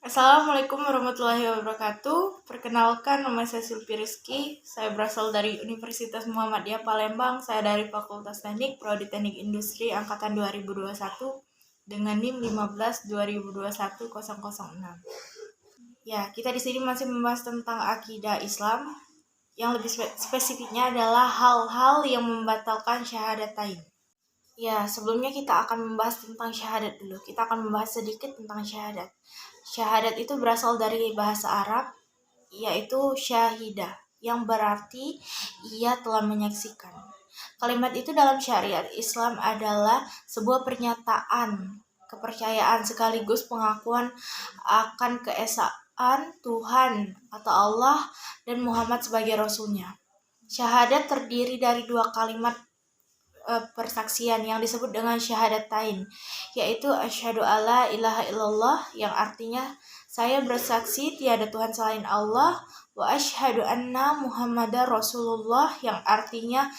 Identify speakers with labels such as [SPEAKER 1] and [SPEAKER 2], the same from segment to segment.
[SPEAKER 1] Assalamualaikum warahmatullahi wabarakatuh. Perkenalkan, nama saya Silvi Rizky. Saya berasal dari Universitas Muhammadiyah Palembang. Saya dari Fakultas Teknik, Prodi Teknik Industri Angkatan 2021 dengan NIM 15/2021-006. Ya, kita di sini masih membahas tentang akidah Islam. Yang lebih spesifiknya adalah hal-hal yang membatalkan syahadatain. Ya, sebelumnya kita akan membahas tentang syahadat dulu. Kita akan membahas sedikit tentang syahadat. Syahadat itu berasal dari bahasa Arab, yaitu syahidah, yang berarti ia telah menyaksikan. Kalimat itu dalam syariat Islam adalah sebuah pernyataan, kepercayaan sekaligus pengakuan akan keesaan Tuhan atau Allah dan Muhammad sebagai Rasulnya. Syahadat terdiri dari dua kalimat persaksian yang disebut dengan syahadatain, yaitu asyhadu alla ilaha illallah yang artinya saya bersaksi tiada Tuhan selain Allah, wa asyhadu anna Muhammadar Rasulullah yang artinya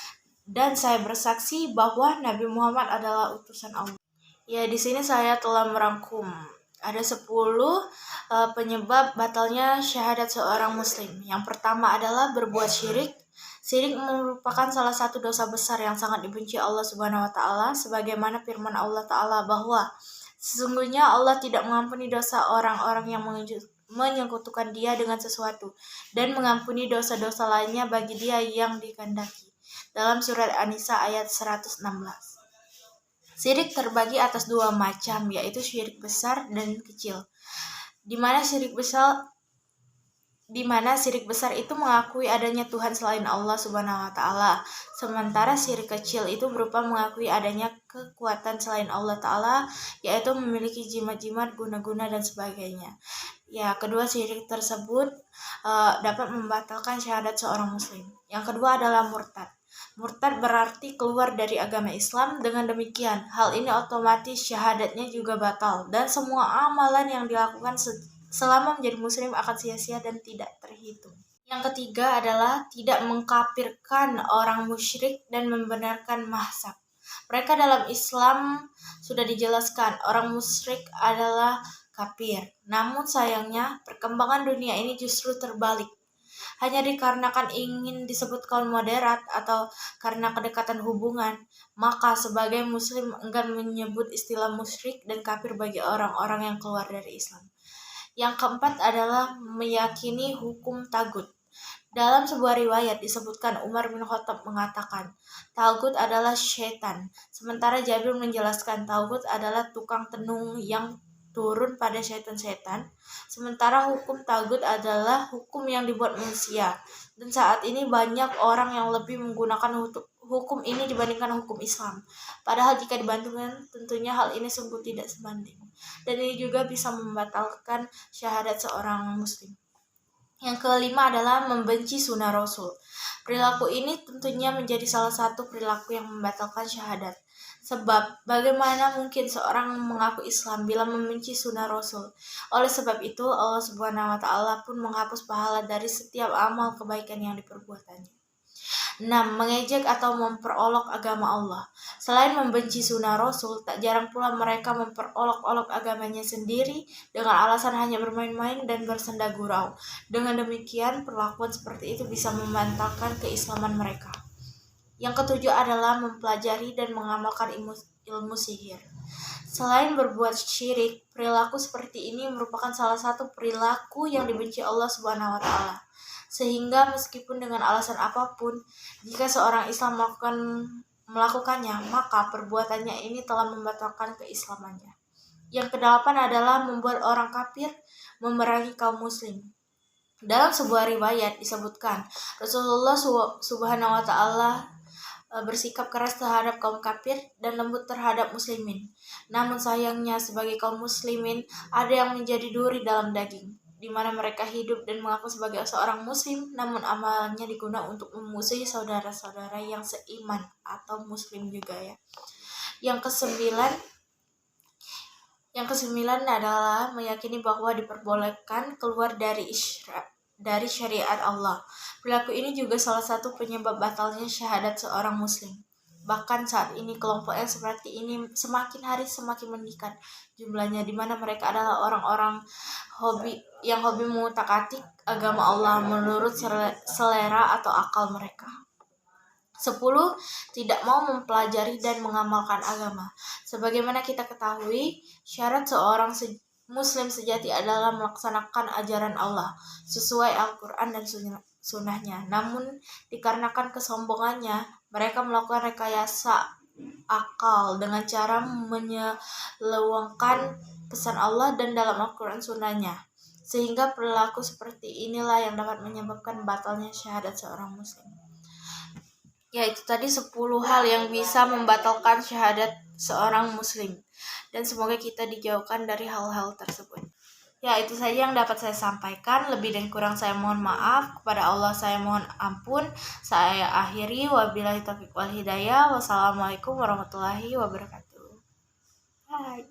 [SPEAKER 1] dan saya bersaksi bahwa Nabi Muhammad adalah utusan Allah. Ya, di sini saya telah merangkum ada 10 penyebab batalnya syahadat seorang muslim. Yang pertama adalah berbuat syirik. Syirik merupakan salah satu dosa besar yang sangat dibenci Allah Subhanahu wa taala, sebagaimana firman Allah taala bahwa sesungguhnya Allah tidak mengampuni dosa orang-orang yang menyekutukan Dia dengan sesuatu dan mengampuni dosa-dosa lainnya bagi Dia yang dikehendaki. Dalam surat An-Nisa ayat 116. Syirik terbagi atas dua macam, yaitu syirik besar dan kecil. Di mana syirik besar itu mengakui adanya Tuhan selain Allah Subhanahu wa taala. Sementara syirik kecil itu berupa mengakui adanya kekuatan selain Allah taala, yaitu memiliki jimat-jimat, guna-guna dan sebagainya. Ya, kedua syirik tersebut dapat membatalkan syahadat seorang muslim. Yang kedua adalah murtad. Murtad berarti keluar dari agama Islam. Dengan demikian, hal ini otomatis syahadatnya juga batal dan semua amalan yang dilakukan selama menjadi muslim akan sia-sia dan tidak terhitung. Yang ketiga adalah tidak mengkafirkan orang musyrik dan membenarkan mazhab. Mereka dalam Islam sudah dijelaskan orang musyrik adalah kafir. Namun sayangnya perkembangan dunia ini justru terbalik. Hanya dikarenakan ingin disebut kaum moderat atau karena kedekatan hubungan, maka sebagai muslim enggan menyebut istilah musyrik dan kafir bagi orang-orang yang keluar dari Islam. Yang keempat adalah meyakini hukum tagut. Dalam sebuah riwayat disebutkan Umar bin Khattab mengatakan, tagut adalah syaitan. Sementara Jabir menjelaskan tagut adalah tukang tenung yang turun pada syaitan-syaitan. Sementara hukum tagut adalah hukum yang dibuat manusia. Dan saat ini banyak orang yang lebih menggunakan hukum ini dibandingkan hukum Islam. Padahal jika dibandingkan tentunya hal ini sungguh tidak sebanding. Dan ini juga bisa membatalkan syahadat seorang muslim. Yang kelima adalah membenci sunnah Rasul. Perilaku ini tentunya menjadi salah satu perilaku yang membatalkan syahadat. Sebab bagaimana mungkin seorang mengaku Islam bila membenci sunnah Rasul? Oleh sebab itu Allah Subhanahu wa taala pun menghapus pahala dari setiap amal kebaikan yang diperbuatannya. 6. Mengejek atau memperolok agama Allah. Selain membenci sunnah Rasul, tak jarang pula mereka memperolok-olok agamanya sendiri dengan alasan hanya bermain-main dan bersenda gurau. Dengan demikian, perlakuan seperti itu bisa membatalkan keislaman mereka. Yang ketujuh adalah mempelajari dan mengamalkan ilmu sihir. Selain berbuat syirik, perilaku seperti ini merupakan salah satu perilaku yang dibenci Allah Subhanahu wa taala. Sehingga meskipun dengan alasan apapun, jika seorang Islam melakukannya, maka perbuatannya ini telah membatalkan keislamannya. Yang kedelapan adalah membuat orang kafir memerangi kaum muslim. Dalam sebuah riwayat disebutkan, Rasulullah Subhanahu wa taala bersikap keras terhadap kaum kafir dan lembut terhadap muslimin. Namun sayangnya sebagai kaum muslimin ada yang menjadi duri dalam daging, di mana mereka hidup dan mengaku sebagai seorang muslim, namun amalannya digunakan untuk memusuhi saudara-saudara yang seiman atau muslim juga ya. Yang kesembilan adalah meyakini bahwa diperbolehkan keluar dari syariat Allah. Perilaku ini juga salah satu penyebab batalnya syahadat seorang muslim. Bahkan saat ini kelompok yang seperti ini semakin hari semakin meningkat jumlahnya, di mana mereka adalah orang-orang hobi mengutak-atik agama Allah menurut selera atau akal mereka. 10. Tidak mau mempelajari dan mengamalkan agama. Sebagaimana kita ketahui, syarat seorang Muslim sejati adalah melaksanakan ajaran Allah sesuai Al-Quran dan sunnahnya. Namun, dikarenakan kesombongannya, mereka melakukan rekayasa akal dengan cara menyelewengkan pesan Allah dan dalam Al-Quran sunnahnya. Sehingga perilaku seperti inilah yang dapat menyebabkan batalnya syahadat seorang Muslim. Yaitu tadi 10 hal yang bisa membatalkan syahadat seorang Muslim. Dan semoga kita dijauhkan dari hal-hal tersebut. Ya, itu saja yang dapat saya sampaikan. Lebih dan kurang saya mohon maaf. Kepada Allah saya mohon ampun. Saya akhiri. Wabillahi taufiq wal hidayah. Wassalamualaikum warahmatullahi wabarakatuh. Hai.